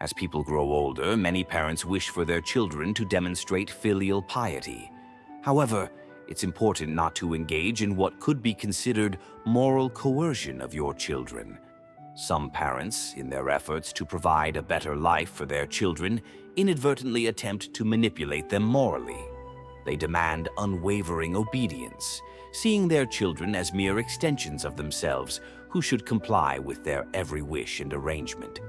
As people grow older, many parents wish for their children to demonstrate filial piety. However, it's important not to engage in what could be considered moral coercion of your children. Some parents, in their efforts to provide a better life for their children, inadvertently attempt to manipulate them morally. They demand unwavering obedience, seeing their children as mere extensions of themselves who should comply with their every wish and arrangement.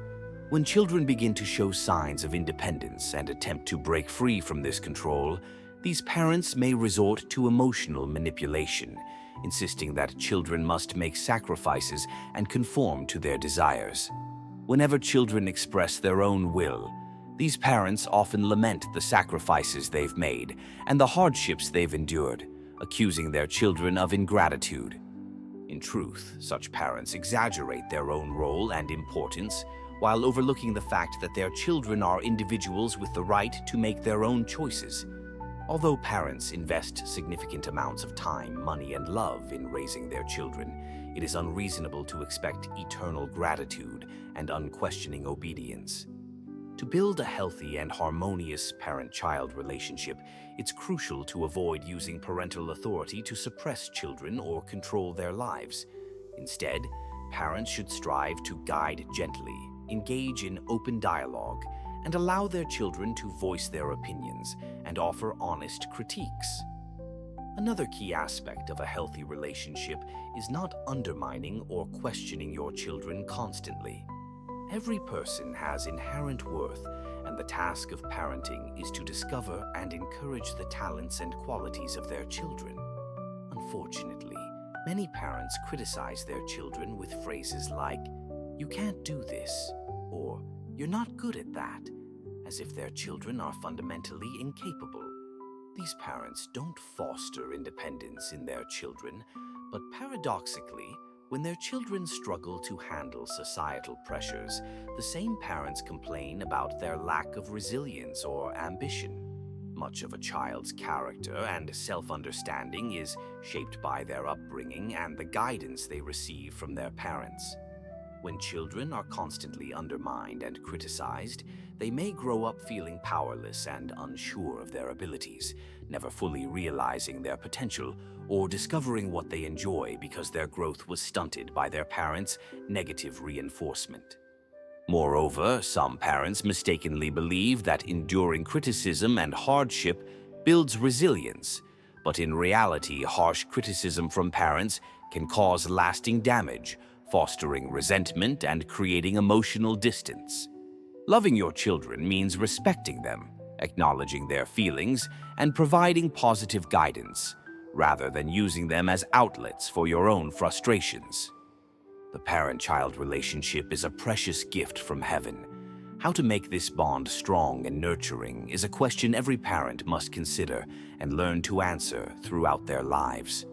When children begin to show signs of independence and attempt to break free from this control, these parents may resort to emotional manipulation, insisting that children must make sacrifices and conform to their desires. Whenever children express their own will, these parents often lament the sacrifices they've made and the hardships they've endured, accusing their children of ingratitude. In truth, such parents exaggerate their own role and importance, while overlooking the fact that their children are individuals with the right to make their own choices. Although parents invest significant amounts of time, money, and love in raising their children, it is unreasonable to expect eternal gratitude and unquestioning obedience. To build a healthy and harmonious parent-child relationship, it's crucial to avoid using parental authority to suppress children or control their lives. Instead, parents should strive to guide gently, engage in open dialogue, and allow their children to voice their opinions and offer honest critiques. Another key aspect of a healthy relationship is not undermining or questioning your children constantly. Every person has inherent worth, and the task of parenting is to discover and encourage the talents and qualities of their children. Unfortunately, many parents criticize their children with phrases like, "You can't do this," or "You're not good at that," as if their children are fundamentally incapable. These parents don't foster independence in their children, but paradoxically, when their children struggle to handle societal pressures, the same parents complain about their lack of resilience or ambition. Much of a child's character and self-understanding is shaped by their upbringing and the guidance they receive from their parents. When children are constantly undermined and criticized, they may grow up feeling powerless and unsure of their abilities, never fully realizing their potential or discovering what they enjoy because their growth was stunted by their parents' negative reinforcement. Moreover, some parents mistakenly believe that enduring criticism and hardship builds resilience, but in reality, harsh criticism from parents can cause lasting damage, fostering resentment and creating emotional distance. Loving your children means respecting them, acknowledging their feelings, and providing positive guidance, rather than using them as outlets for your own frustrations. The parent-child relationship is a precious gift from heaven. How to make this bond strong and nurturing is a question every parent must consider and learn to answer throughout their lives.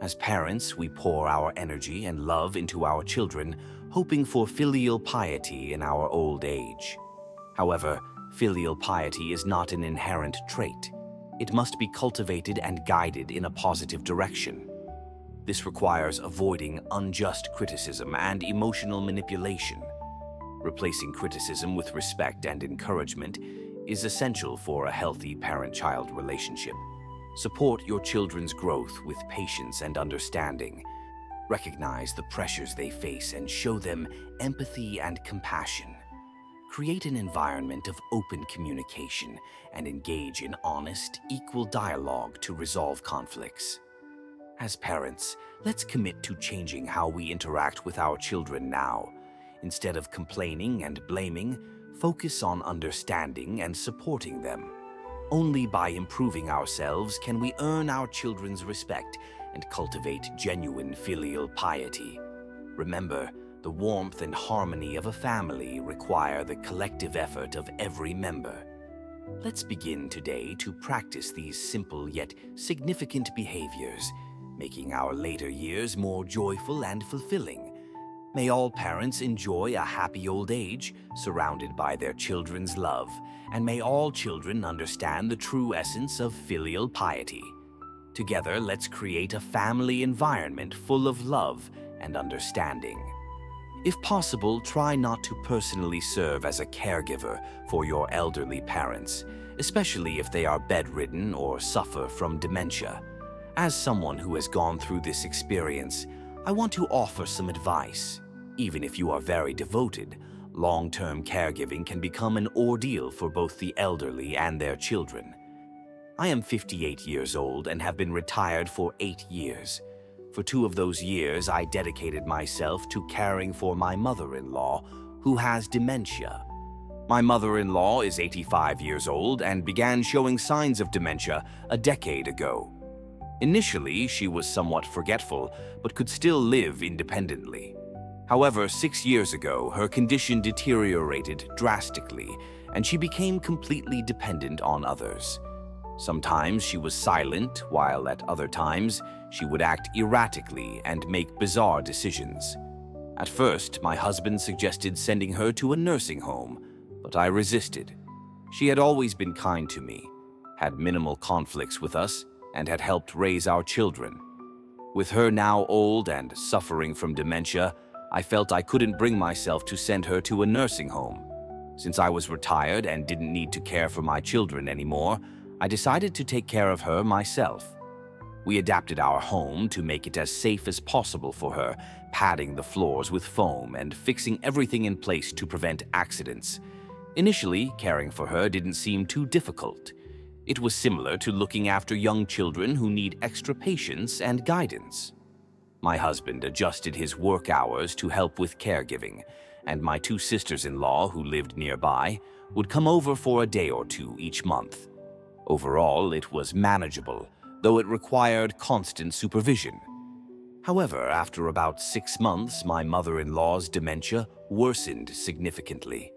As parents, we pour our energy and love into our children, hoping for filial piety in our old age. However, filial piety is not an inherent trait. It must be cultivated and guided in a positive direction. This requires avoiding unjust criticism and emotional manipulation. Replacing criticism with respect and encouragement is essential for a healthy parent-child relationship. Support your children's growth with patience and understanding. Recognize the pressures they face and show them empathy and compassion. Create an environment of open communication and engage in honest, equal dialogue to resolve conflicts. As parents, let's commit to changing how we interact with our children now. Instead of complaining and blaming, focus on understanding and supporting them. Only by improving ourselves can we earn our children's respect and cultivate genuine filial piety. Remember, the warmth and harmony of a family require the collective effort of every member. Let's begin today to practice these simple yet significant behaviors, making our later years more joyful and fulfilling. May all parents enjoy a happy old age, surrounded by their children's love, and may all children understand the true essence of filial piety. Together, let's create a family environment full of love and understanding. If possible, try not to personally serve as a caregiver for your elderly parents, especially if they are bedridden or suffer from dementia. As someone who has gone through this experience, I want to offer some advice. Even if you are very devoted, long-term caregiving can become an ordeal for both the elderly and their children. I am 58 years old and have been retired for 8 years. For 2 of those years, I dedicated myself to caring for my mother-in-law, who has dementia. My mother-in-law is 85 years old and began showing signs of dementia a decade ago. Initially, she was somewhat forgetful, but could still live independently. However, 6 years ago, her condition deteriorated drastically, and she became completely dependent on others. Sometimes she was silent, while at other times, she would act erratically and make bizarre decisions. At first, my husband suggested sending her to a nursing home, but I resisted. She had always been kind to me, had minimal conflicts with us, and had helped raise our children. With her now old and suffering from dementia, I felt I couldn't bring myself to send her to a nursing home. Since I was retired and didn't need to care for my children anymore, I decided to take care of her myself. We adapted our home to make it as safe as possible for her, padding the floors with foam and fixing everything in place to prevent accidents. Initially, caring for her didn't seem too difficult. It was similar to looking after young children who need extra patience and guidance. My husband adjusted his work hours to help with caregiving, and my 2 sisters-in-law, who lived nearby, would come over for a day or 2 each month. Overall, it was manageable, though it required constant supervision. However, after about 6 months, my mother-in-law's dementia worsened significantly.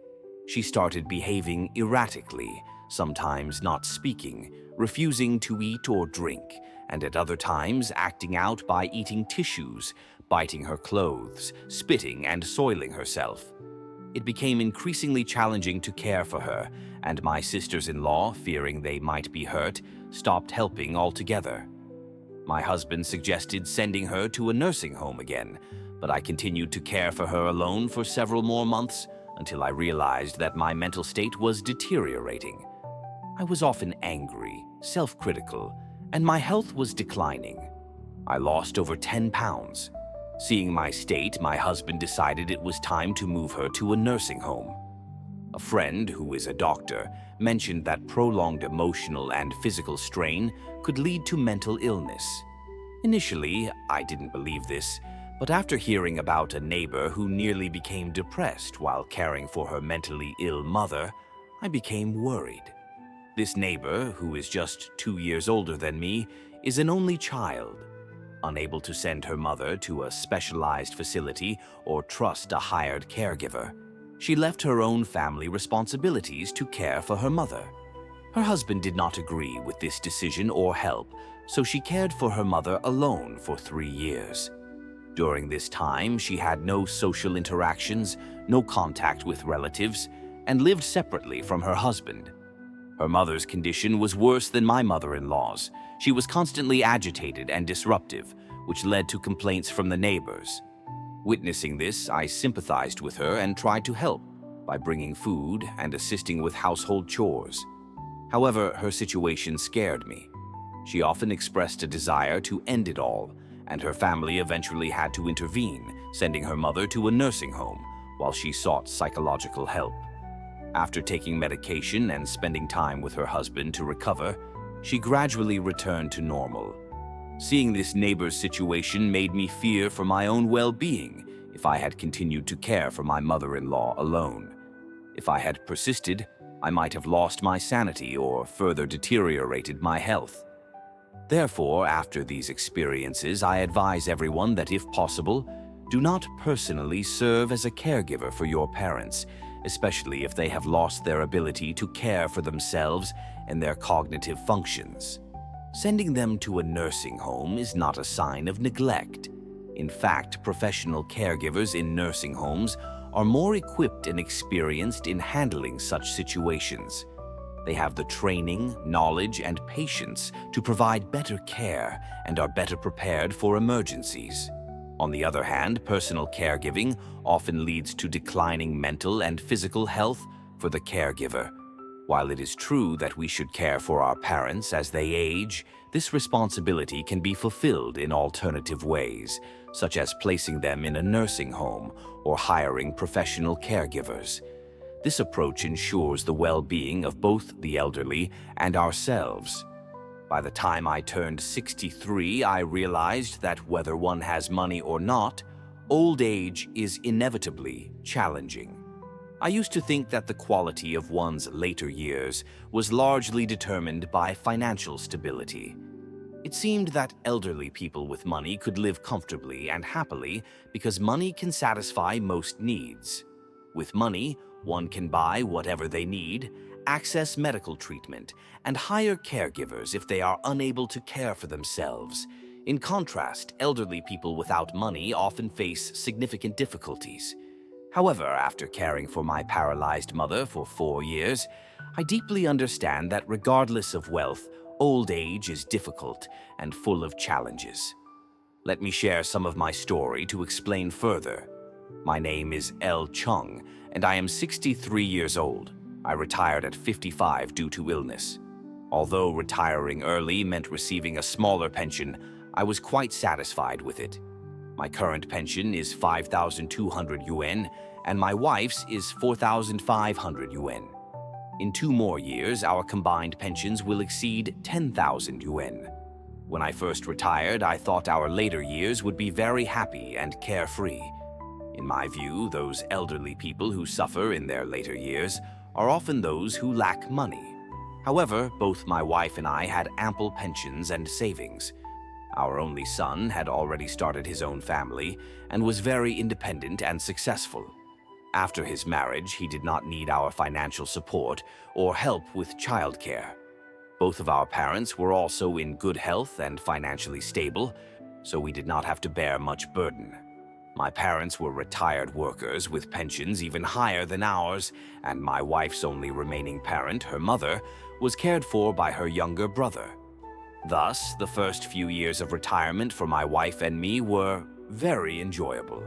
She started behaving erratically, sometimes not speaking, refusing to eat or drink, and at other times acting out by eating tissues, biting her clothes, spitting and soiling herself. It became increasingly challenging to care for her, and my sisters-in-law, fearing they might be hurt, stopped helping altogether. My husband suggested sending her to a nursing home again, but I continued to care for her alone for several more months until I realized that my mental state was deteriorating. I was often angry, self-critical, and my health was declining. I lost over 10 pounds. Seeing my state, my husband decided it was time to move her to a nursing home. A friend, who is a doctor, mentioned that prolonged emotional and physical strain could lead to mental illness. Initially, I didn't believe this, but after hearing about a neighbor who nearly became depressed while caring for her mentally ill mother, I became worried. This neighbor, who is just 2 years older than me, is an only child. Unable to send her mother to a specialized facility or trust a hired caregiver, she left her own family responsibilities to care for her mother. Her husband did not agree with this decision or help, so she cared for her mother alone for 3 years. During this time, she had no social interactions, no contact with relatives, and lived separately from her husband. Her mother's condition was worse than my mother-in-law's. She was constantly agitated and disruptive, which led to complaints from the neighbors. Witnessing this, I sympathized with her and tried to help by bringing food and assisting with household chores. However, her situation scared me. She often expressed a desire to end it all, and her family eventually had to intervene, sending her mother to a nursing home while she sought psychological help. After taking medication and spending time with her husband to recover, she gradually returned to normal. Seeing this neighbor's situation made me fear for my own well-being if I had continued to care for my mother-in-law alone. If I had persisted, I might have lost my sanity or further deteriorated my health. Therefore, after these experiences, I advise everyone that if possible, do not personally serve as a caregiver for your parents, especially if they have lost their ability to care for themselves and their cognitive functions. Sending them to a nursing home is not a sign of neglect. In fact, professional caregivers in nursing homes are more equipped and experienced in handling such situations. They have the training, knowledge, and patience to provide better care and are better prepared for emergencies. On the other hand, personal caregiving often leads to declining mental and physical health for the caregiver. While it is true that we should care for our parents as they age, this responsibility can be fulfilled in alternative ways, such as placing them in a nursing home or hiring professional caregivers. This approach ensures the well-being of both the elderly and ourselves. By the time I turned 63, I realized that whether one has money or not, old age is inevitably challenging. I used to think that the quality of one's later years was largely determined by financial stability. It seemed that elderly people with money could live comfortably and happily because money can satisfy most needs. With money, one can buy whatever they need, access medical treatment, and hire caregivers if they are unable to care for themselves. In contrast, elderly people without money often face significant difficulties. However, after caring for my paralyzed mother for 4 years, I deeply understand that regardless of wealth, old age is difficult and full of challenges. Let me share some of my story to explain further. My name is L. Chung, and I am 63 years old. I retired at 55 due to illness. Although retiring early meant receiving a smaller pension, I was quite satisfied with it. My current pension is 5,200 yuan, and my wife's is 4,500 yuan. In 2 more years, our combined pensions will exceed 10,000 yuan. When I first retired, I thought our later years would be very happy and carefree. In my view, those elderly people who suffer in their later years are often those who lack money. However, both my wife and I had ample pensions and savings. Our only son had already started his own family and was very independent and successful. After his marriage, he did not need our financial support or help with childcare. Both of our parents were also in good health and financially stable, so we did not have to bear much burden. My parents were retired workers with pensions even higher than ours, and my wife's only remaining parent, her mother, was cared for by her younger brother. Thus, the first few years of retirement for my wife and me were very enjoyable.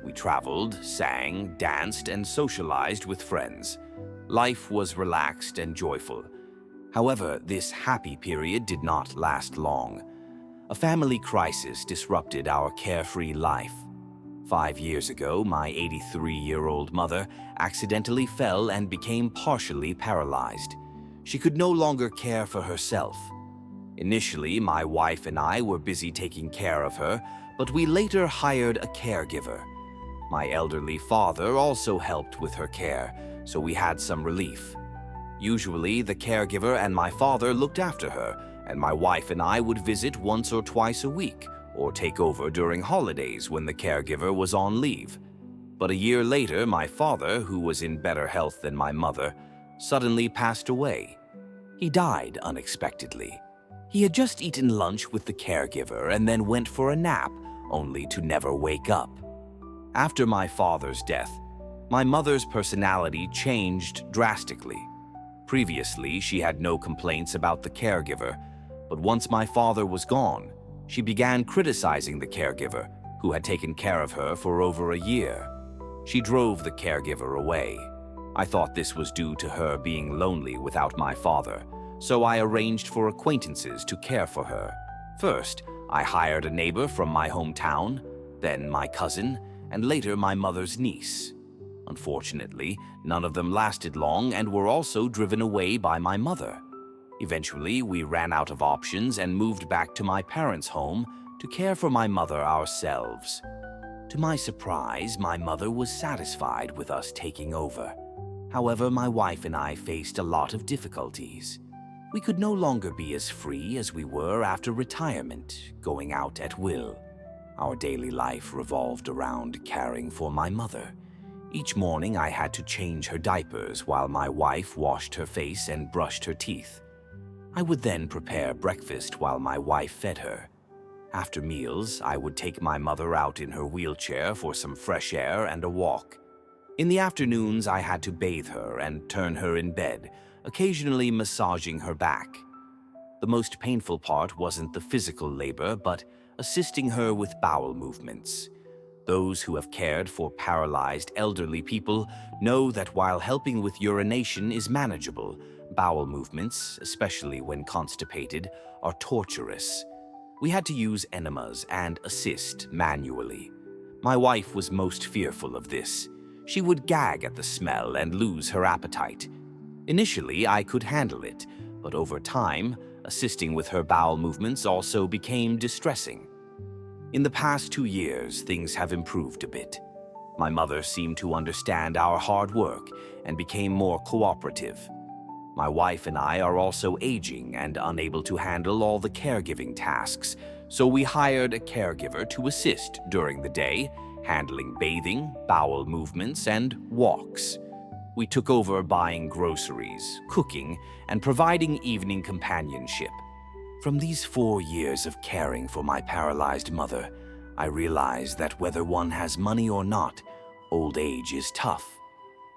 We traveled, sang, danced, and socialized with friends. Life was relaxed and joyful. However, this happy period did not last long. A family crisis disrupted our carefree life. 5 years ago, my 83-year-old mother accidentally fell and became partially paralyzed. She could no longer care for herself. Initially, my wife and I were busy taking care of her, but we later hired a caregiver. My elderly father also helped with her care, so we had some relief. Usually, the caregiver and my father looked after her, and my wife and I would visit once or twice a week, or take over during holidays when the caregiver was on leave. But a year later, my father, who was in better health than my mother, suddenly passed away. He died unexpectedly. He had just eaten lunch with the caregiver and then went for a nap, only to never wake up. After my father's death, my mother's personality changed drastically. Previously, she had no complaints about the caregiver, but once my father was gone, she began criticizing the caregiver, who had taken care of her for over a year. She drove the caregiver away. I thought this was due to her being lonely without my father, so I arranged for acquaintances to care for her. First, I hired a neighbor from my hometown, then my cousin, and later my mother's niece. Unfortunately, none of them lasted long and were also driven away by my mother. Eventually, we ran out of options and moved back to my parents' home to care for my mother ourselves. To my surprise, my mother was satisfied with us taking over. However, my wife and I faced a lot of difficulties. We could no longer be as free as we were after retirement, going out at will. Our daily life revolved around caring for my mother. Each morning I had to change her diapers while my wife washed her face and brushed her teeth. I would then prepare breakfast while my wife fed her. After meals, I would take my mother out in her wheelchair for some fresh air and a walk. In the afternoons, I had to bathe her and turn her in bed, occasionally massaging her back. The most painful part wasn't the physical labor, but assisting her with bowel movements. Those who have cared for paralyzed elderly people know that while helping with urination is manageable, bowel movements, especially when constipated, are torturous. We had to use enemas and assist manually. My wife was most fearful of this. She would gag at the smell and lose her appetite. Initially, I could handle it, but over time, assisting with her bowel movements also became distressing. In the past 2 years, things have improved a bit. My mother seemed to understand our hard work and became more cooperative. My wife and I are also aging and unable to handle all the caregiving tasks, so we hired a caregiver to assist during the day, handling bathing, bowel movements, and walks. We took over buying groceries, cooking, and providing evening companionship. From these 4 years of caring for my paralyzed mother, I realized that whether one has money or not, old age is tough.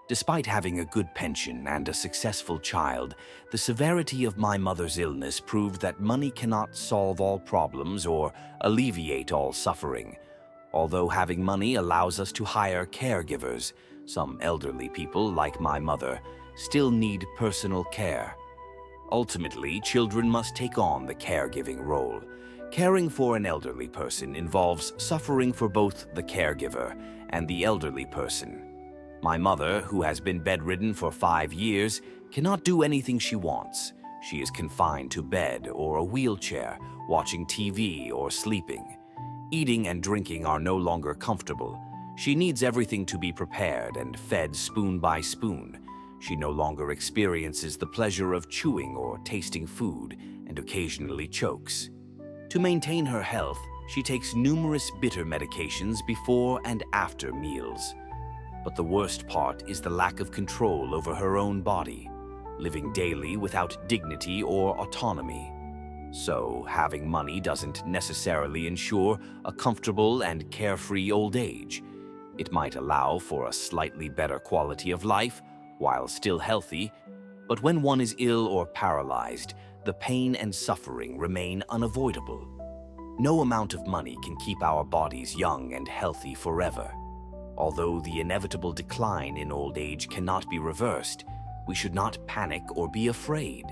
Despite having a good pension and a successful child, the severity of my mother's illness proved that money cannot solve all problems or alleviate all suffering. Although having money allows us to hire caregivers, some elderly people, like my mother, still need personal care. Ultimately, children must take on the caregiving role. Caring for an elderly person involves suffering for both the caregiver and the elderly person. My mother, who has been bedridden for 5 years, cannot do anything she wants. She is confined to bed or a wheelchair, watching TV or sleeping. Eating and drinking are no longer comfortable. She needs everything to be prepared and fed spoon by spoon. She no longer experiences the pleasure of chewing or tasting food and occasionally chokes. To maintain her health, she takes numerous bitter medications before and after meals. But the worst part is the lack of control over her own body, living daily without dignity or autonomy. So, having money doesn't necessarily ensure a comfortable and carefree old age. It might allow for a slightly better quality of life while still healthy, but when one is ill or paralyzed, the pain and suffering remain unavoidable. No amount of money can keep our bodies young and healthy forever. Although the inevitable decline in old age cannot be reversed, we should not panic or be afraid.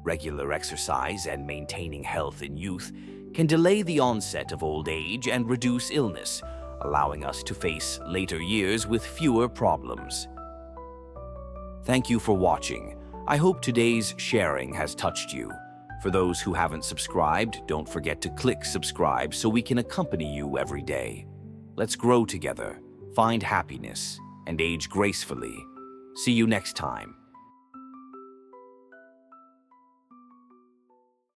Regular exercise and maintaining health in youth can delay the onset of old age and reduce illness, allowing us to face later years with fewer problems. Thank you for watching. I hope today's sharing has touched you. For those who haven't subscribed, don't forget to click subscribe so we can accompany you every day. Let's grow together, find happiness, and age gracefully. See you next time.